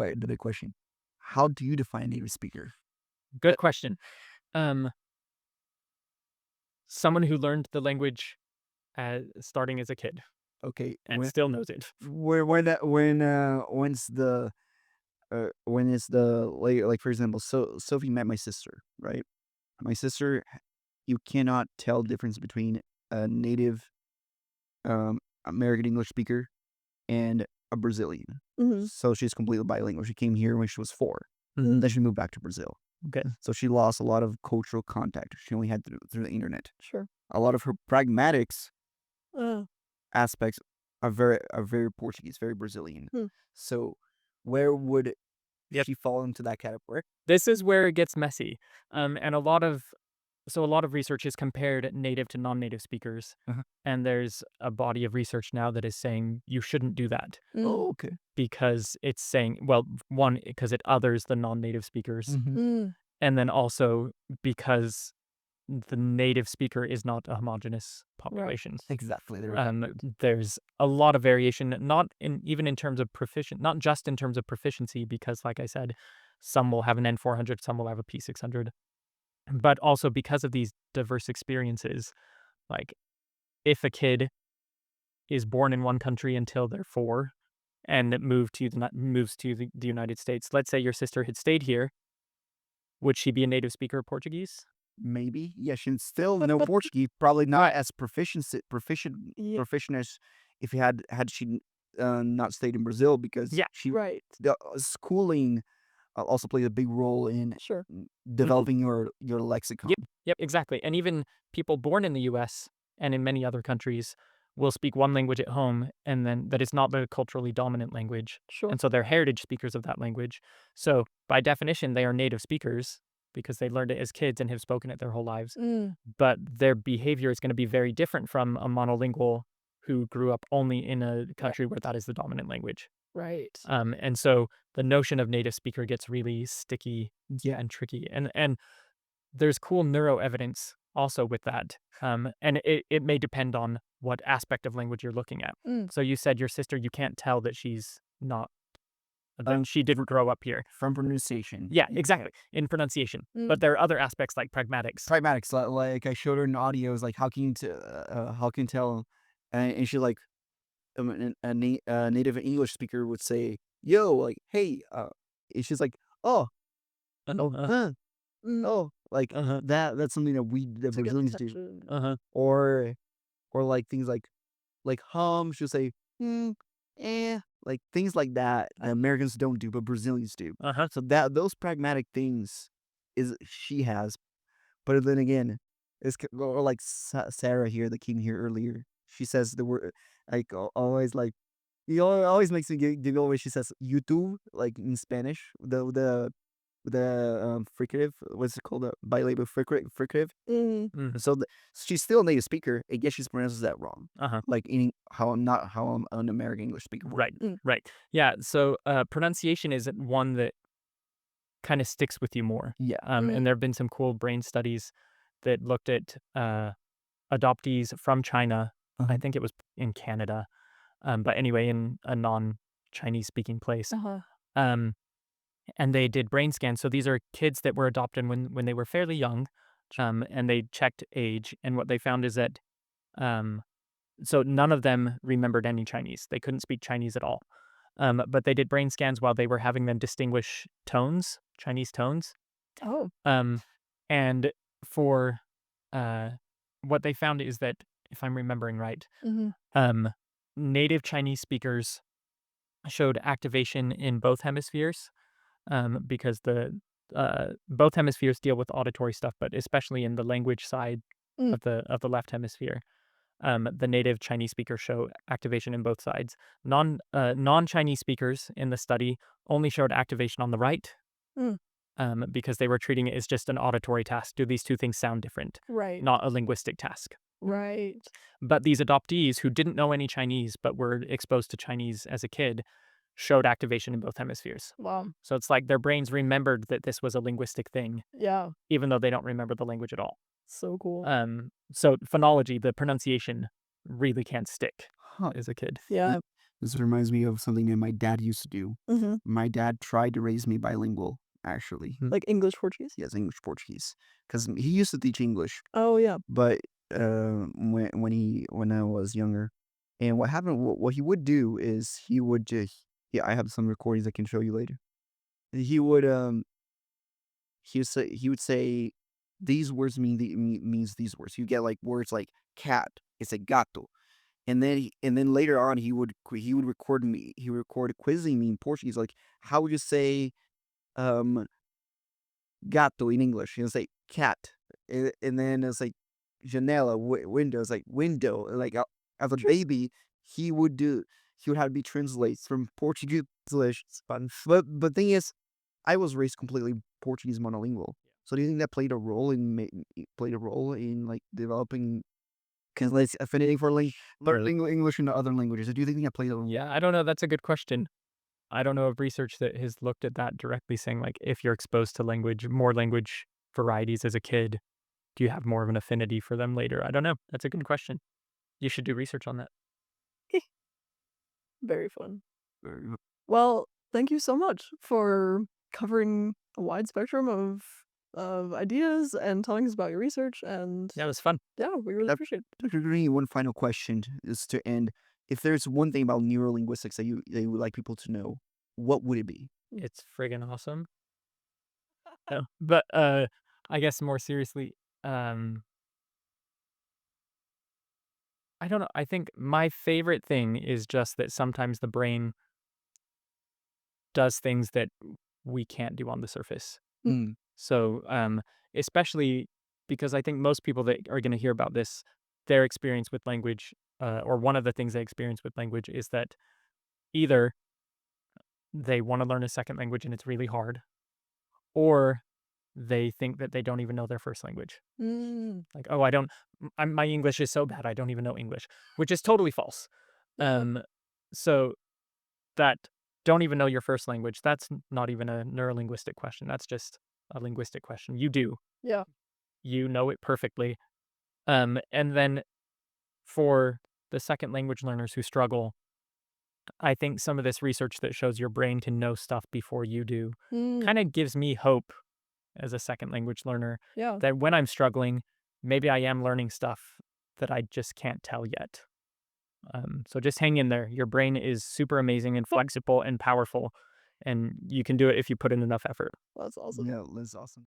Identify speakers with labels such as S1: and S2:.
S1: the big question. How do you define a native speaker?
S2: Good question. Um, Someone who learned the language starting as a kid
S1: Okay,
S2: and still knows it.
S1: when is the like for example, Sophie met my sister, right? My sister, you cannot tell the difference between a native um American English speaker and a Brazilian.
S3: Mhm.
S1: So she's completely bilingual. She came here when she was 4.
S2: Mhm.
S1: Then she moved back to Brazil.
S2: Okay.
S1: So she lost a lot of cultural contact she only had through the internet.
S3: Sure.
S1: A lot of her pragmatics
S3: Uh,
S1: aspects are very Portuguese, very Brazilian.
S3: Hmm.
S1: So where would
S2: Yep.
S1: she fall into that category?
S2: This is where it gets messy. And a lot of research has compared native to non-native speakers.
S1: Uh-huh.
S2: And there's a body of research now that is saying you shouldn't do that
S1: Oh, okay.
S2: because it's saying, well, one, because it others the non-native speakers,
S3: mm,
S2: and then also because the native speaker is not a homogeneous population.
S1: Exactly.
S2: There's a lot of variation, even in terms of not just in terms of proficiency, because like I said, some will have an N400, some will have a P600, but also because of these diverse experiences. Like if a kid is born in one country until they're 4 and moves to the United States, let's say your sister had stayed here, would she be a native speaker of Portuguese?
S1: Maybe. Yeah, she still
S3: But-
S1: know
S3: but-
S1: Portuguese. Probably not
S2: Right.
S1: as proficient
S3: yeah,
S1: proficient as if had she not stayed in Brazil because
S2: Yeah.
S3: right.
S1: the schooling also plays a big role in
S3: Sure.
S1: developing your lexicon.
S2: Yep, exactly. And even people born in the US and in many other countries will speak one language at home and then that is not the culturally dominant language.
S3: Sure.
S2: And so they're heritage speakers of that language. So by definition, they are native speakers because they learned it as kids and have spoken it their whole lives.
S3: Mm,
S2: But their behavior is going to be very different from a monolingual who grew up only in a country where that is the dominant language.
S3: right.
S2: And so the notion of native speaker gets really sticky and tricky. And there's cool neuro evidence also with that. And it may depend on what aspect of language you're looking at.
S3: Mm.
S2: So you said your sister, you can't tell that she's not, that
S1: Um,
S2: she didn't grow up here.
S1: From pronunciation.
S2: Yeah, exactly. In pronunciation.
S3: Mm.
S2: But there are other aspects like pragmatics.
S1: Pragmatics, like I showed her in audios, like how can you tell, and she like a native English speaker would say, "Yo, like hey," and she's like, "Oh, huh,
S3: Mm.
S1: oh," like
S2: Uh-huh.
S1: that's something that
S3: To get
S1: Brazilians do,
S3: attention.
S2: Uh-huh.
S1: or like things like hum, she'll say, like things like that. Americans don't do, but Brazilians do.
S2: Uh-huh.
S1: So those pragmatic things is she has. But then again, or like Sarah here that came here earlier. She says the word like always like always makes me giggle when she says YouTube like in Spanish. The fricative, what's it called? The bilabial fricative.
S3: Mm.
S2: Mhm.
S1: So she's still a native speaker. I guess she pronounces that wrong.
S2: Uh-huh.
S1: Like in how I'm not how I'm an American English speaker. would.
S2: Right.
S3: Mm.
S2: Right. Yeah. So pronunciation is one that kind of sticks with you more.
S1: Yeah.
S2: And there have been some cool brain studies that looked at adoptees from China. I
S1: Uh-huh.
S2: think it was in Canada. But anyway, in a non-Chinese speaking place.
S3: Uh-huh.
S2: Um, and they did brain scans. So these are kids that were adopted when they were fairly young. And they checked age. And what they found is that so none of them remembered any Chinese. They couldn't speak Chinese at all. But they did brain scans while they were having them distinguish tones, Chinese tones.
S3: Oh.
S2: And for what they found is that, if I'm remembering right,
S3: Mm-hmm.
S2: native Chinese speakers showed activation in both hemispheres because both hemispheres deal with auditory stuff, but especially in the language side
S3: Mm.
S2: of the left hemisphere. The native Chinese speakers show activation in both sides. Non-Chinese speakers in the study only showed activation on the right
S3: Mm.
S2: because they were treating it as just an auditory task. Do these two things sound different?
S3: Right.
S2: Not a linguistic task.
S3: Right.
S2: But these adoptees who didn't know any Chinese but were exposed to Chinese as a kid showed activation in both hemispheres.
S3: Wow.
S2: So it's like their brains remembered that this was a linguistic thing,
S3: Yeah.
S2: even though they don't remember the language at all.
S3: So cool.
S2: So phonology, the pronunciation, really can't stick
S1: Huh.
S2: as a kid.
S3: Yeah.
S1: This reminds me of something that my dad used to do.
S3: Mm-hmm.
S1: My dad tried to raise me bilingual, actually.
S3: Like English, Portuguese?
S1: Yes, English, Portuguese. Because he used to teach English,
S3: Oh, yeah.
S1: but when I was younger, and what happened, what he would do is he would just, yeah, I have some recordings I can show you later. He would he would say these words means these words. You get like words like cat, it's a gato. And then later on he would record me. He recorded quizzing me in Portuguese, like how would you say um gato in English? He would say cat. And then it's like janela, window. It's like window. Like as a baby, he would do he would have to be translated from Portuguese to English. It's fun. But thing is, I was raised completely Portuguese monolingual. So do you think that played a role in like developing like affinity for learning English and other languages? Do you think that played a role?
S2: Yeah, I don't know. That's a good question. I don't know of research that has looked at that directly, saying like if you're exposed to more language varieties as a kid, do you have more of an affinity for them later? I don't know. That's a good question. You should do research on that.
S3: Very fun.
S1: Or-
S3: Well, thank you so much for covering a wide spectrum of ideas and telling us about your research. And
S2: Yeah, it was fun.
S3: yeah, we really
S1: That-
S3: appreciate it.
S1: Dr. Green, one final question is to end. If there's one thing about neurolinguistics that you would like people to know, what would it be?
S2: It's friggin' awesome. No, but I guess more seriously, um, I don't know. I think my favorite thing is just that sometimes the brain does things that we can't do on the surface.
S1: Mm.
S2: So, especially because I think most people that are going to hear about this, their experience with language, or one of the things they experience with language is that either they want to learn a second language and it's really hard, or they think that they don't even know their first language.
S3: Mm,
S2: Like, oh, my English is so bad, I don't even know English, which is totally false. Um, so that don't even know your first language, that's not even a neurolinguistic question. That's just a linguistic question. You do.
S3: yeah.
S2: You know it perfectly. And then for the second language learners who struggle, I think some of this research that shows your brain can know stuff before you do
S3: Mm,
S2: kind of gives me hope as a second language learner
S3: yeah.
S2: that when I'm struggling, maybe I am learning stuff that I just can't tell yet. So just hang in there. Your brain is super amazing and flexible and powerful, and you can do it if you put in enough effort.
S3: That's awesome.
S1: Yeah, that's awesome.